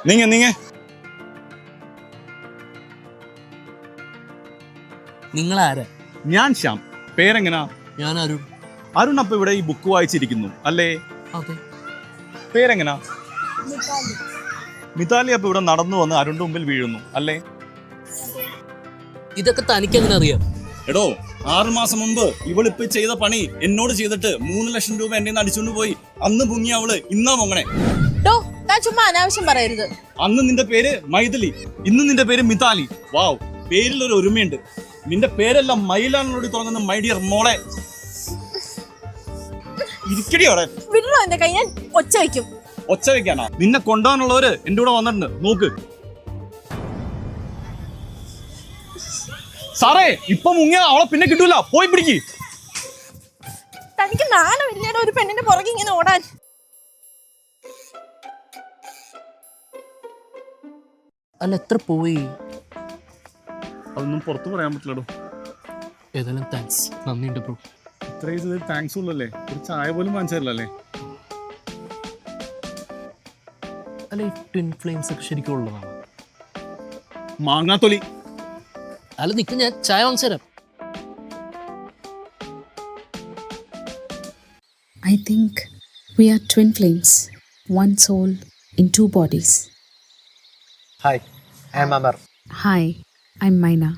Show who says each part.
Speaker 1: നീങ്ങ
Speaker 2: നിങ്ങളാരാ?
Speaker 1: ഞാൻ ശ്യാം. പേരെങ്ങനാ?
Speaker 2: ഞാൻ അരുൺ.
Speaker 1: അരുൺ അപ്പൊ ഇവിടെ ഈ ബുക്ക് വായിച്ചിരിക്കുന്നു അല്ലേ?
Speaker 2: അതെ.
Speaker 1: പേരെങ്ങനാ? മിതാലി അപ്പൊ ഇവിടെ നടന്നു വന്ന് അരുണിന്റെ മുമ്പിൽ വീഴുന്നു അല്ലേ?
Speaker 2: ഇതൊക്കെ തനിക്ക് എങ്ങനെ അറിയാം?
Speaker 1: എടോ, 6 മാസം മുമ്പ് ഇവളിപ്പൊ ചെയ്ത പണി എന്നോട് ചെയ്തിട്ട് 3 ലക്ഷം രൂപ എന്റെ അടിച്ചുകൊണ്ട് പോയി. അന്ന് പൊങ്ങി അവള്, ഇന്നാ പൊങ്ങണേ.
Speaker 3: ചുമ്മാ അനാവശ്യം പറയരുത്.
Speaker 1: അന്ന് നിന്റെ പേര് മൈഥിലി, ഇന്ന് നിന്റെ പേര് മിതാലി. വാവ്, പേരിൽ ഒരു ഒരുമയുണ്ട്. നിന്റെ പേരെല്ലാം മയിലാണോടി തുടങ്ങുന്ന മൈ ഡിയർ മോളെ. ഇരിക്കടി അവിടെ.
Speaker 3: വിടണോ എന്റെ കൈ? ഞാൻ ഒച്ച വയ്ക്കും.
Speaker 1: ഒച്ച വെക്കാനാ? നിന്നെ കൊണ്ടുപോകാനുള്ളവര് എന്റെ കൂടെ വന്നിട്ടുണ്ട്, നോക്ക്. സാറേ, ഇപ്പൊ മുങ്ങിയ അവളെ പിന്നെ കിട്ടൂല, പോയി പിടിക്ക്.
Speaker 3: തനിക്ക് നാണമില്ലേടോ ഒരു പെണ്ണിന്റെ പുറകെ ഇങ്ങനെ ഓടാൻ?
Speaker 2: അല്ല, എത്ര പോയി?
Speaker 1: അതൊന്നും പുറത്ത് പറയാൻ പറ്റില്ലടോ.
Speaker 2: ഏതായാലും താങ്ക്സ്, നന്ദിയുണ്ട് ബ്രോ.
Speaker 1: ഇത്രയും താങ്ക്സ് ഉള്ളല്ലേ, ഒരു ചായ പോലും വാങ്ങിച്ചല്ലേ?
Speaker 2: അല്ല, ഈ ട്വിൻ ഫ്ലെയിംസ് ഒക്കെ ശരിക്കും ഉള്ളതാണ്?
Speaker 1: മാങ്ങാത്തൊലി.
Speaker 2: അല്ല, നിൽക്ക്, ഞാൻ ചായ വാങ്ങിച്ചു തരാം.
Speaker 4: I think we are twin flames, one soul in 2 bodies.
Speaker 5: Hi, I am Amar.
Speaker 4: Hi, I'm Maina.